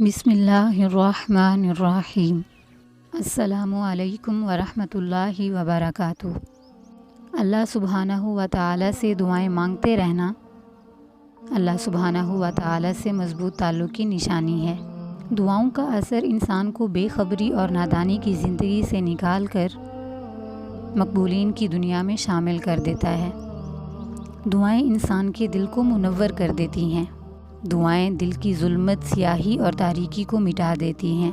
बिस्मिल्लाहिर्रहमानिर्रहीम। अस्सलामु अलैकुम वरहमतुल्लाहि वबरकातुह। अल्लाह सुब्हानहु व तआला से दुआएं मांगते रहना अल्लाह सुब्हानहु व तआला से मजबूत ताल्लुक़ की निशानी है। दुआओं का असर इंसान को बेखबरी और नादानी की ज़िंदगी से निकाल कर मकबूलीन की दुनिया में शामिल कर देता है। दुआएं इंसान के दिल को मुनव्वर कर देती हैं। दुआएं दिल की जुल्मत, स्याही और तारीकी को मिटा देती हैं।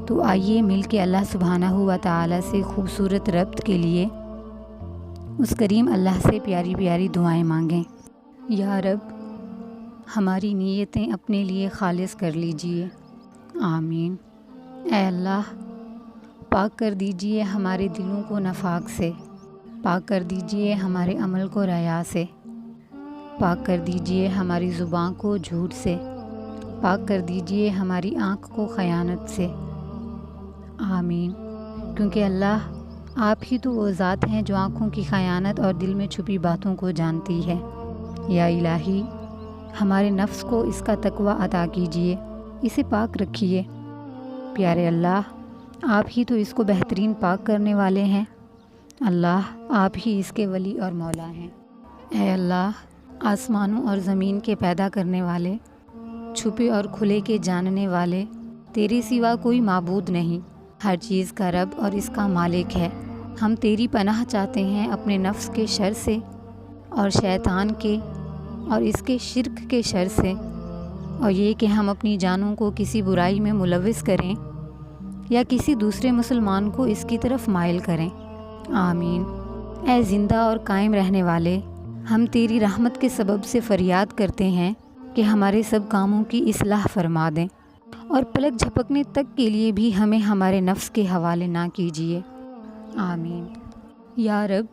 तो आइए मिल के अल्लाह सुब्हानहु व तआला से खूबसूरत रब्त के लिए उस करीम अल्लाह से प्यारी प्यारी दुआएं मांगें। या रब, हमारी नीयतें अपने लिए खालिस कर लीजिए। आमीन। ऐ अल्लाह, पाक कर दीजिए हमारे दिलों को नफाक से, पाक कर दीजिए हमारे अमल को रिया से, पाक कर दीजिए हमारी ज़ुबान को झूठ से, पाक कर दीजिए हमारी आँख को ख़यानत से। आमीन। क्योंकि अल्लाह, आप ही तो वो ज़ात हैं जो आँखों की ख़यानत और दिल में छुपी बातों को जानती है। या इलाही, हमारे नफ्स को इसका तकवा अता कीजिए, इसे पाक रखिए। प्यारे अल्लाह, आप ही तो इसको बेहतरीन पाक करने वाले हैं। अल्लाह, आप ही इसके वली और मौला हैं। ऐ अल्लाह, आसमानों और ज़मीन के पैदा करने वाले, छुपे और खुले के जानने वाले, तेरे सिवा कोई माबूद नहीं। हर चीज़ का रब और इसका मालिक है। हम तेरी पनाह चाहते हैं अपने नफ्स के शर से और शैतान के और इसके शिर्क के शर से, और ये कि हम अपनी जानों को किसी बुराई में मुलविस करें या किसी दूसरे मुसलमान को इसकी तरफ माइल करें। आमीन। ऐ ज़िंदा और कायम रहने वाले, हम तेरी रहमत के सबब से फ़रियाद करते हैं कि हमारे सब कामों की इस्लाह फरमा दें और पलक झपकने तक के लिए भी हमें हमारे नफ्स के हवाले ना कीजिए। आमीन। या रब,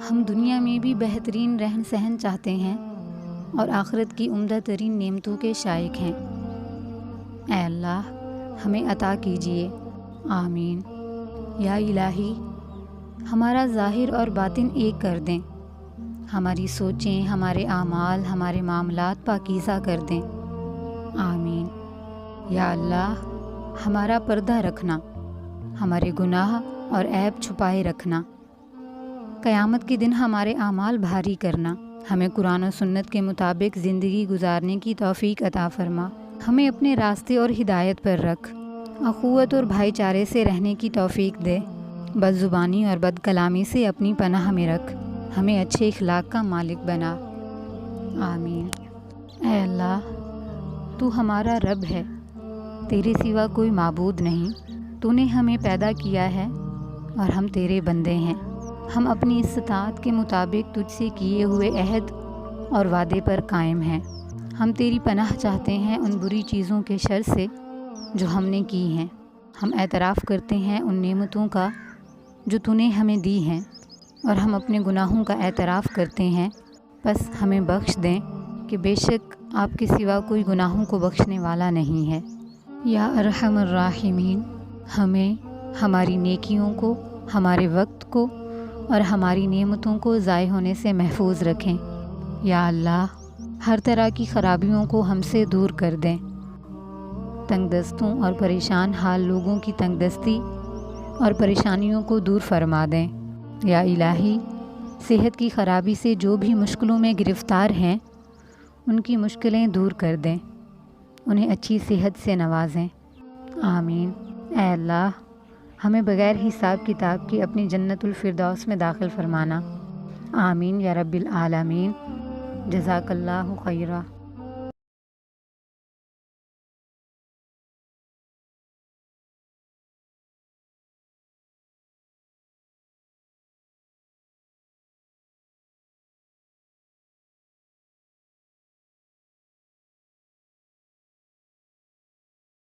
हम दुनिया में भी बेहतरीन रहन सहन चाहते हैं और आखिरत की उम्दा तरीन नेमतों के शायक हैं। ऐ अल्लाह, हमें अता कीजिए। आमीन। या इलाही, हमारा ज़ाहिर और बातिन एक कर दें। हमारी सोचें, हमारे आमाल, हमारे मामलात पाकीज़ा कर दें। आमीन। या अल्लाह, हमारा पर्दा रखना, हमारे गुनाह और ऐब छुपाए रखना। क़यामत के दिन हमारे आमाल भारी करना। हमें कुरान और सुन्नत के मुताबिक ज़िंदगी गुजारने की तौफ़ीक अता फरमा। हमें अपने रास्ते और हिदायत पर रख। अख़ुवत और भाईचारे से रहने की तौफ़ीक दे। बदज़ुबानी और बदकलामी से अपनी पनाह में रख। हमें अच्छे इखलाक का मालिक बना। आमीन। ऐ अल्लाह, तू हमारा रब है, तेरे सिवा कोई माबूद नहीं। तूने हमें पैदा किया है और हम तेरे बंदे हैं। हम अपनी इस्तात के मुताबिक तुझसे किए हुए अहद और वादे पर कायम हैं। हम तेरी पनाह चाहते हैं उन बुरी चीज़ों के शर से जो हमने की हैं। हम एतराफ़ करते हैं उन नेमतों का जो तूने हमें दी हैं, और हम अपने गुनाहों का एतराफ़ करते हैं। बस हमें बख्श दें कि बेशक आपके सिवा कोई गुनाहों को बख्शने वाला नहीं है। या अरहमर राहिमीन, हमें हमारी नेकियों को, हमारे वक्त को और हमारी नेमतों को ज़ाय होने से महफूज रखें। या अल्लाह, हर तरह की ख़राबियों को हमसे दूर कर दें। तंगदस्तों और परेशान हाल लोगों की तंगदस्ती और परेशानियों को दूर फरमा दें। या इलाही, सेहत की ख़राबी से जो भी मुश्किलों में गिरफ़्तार हैं, उनकी मुश्किलें दूर कर दें, उन्हें अच्छी सेहत से नवाजें। आमीन। ऐ अल्लाह, हमें बग़ैर हिसाब किताब के अपनी जन्नतुल फ़िरदौस में दाखिल फ़रमाना। आमीन या रब्बिल आलमीन। जज़ाकल्लाहु खैरा।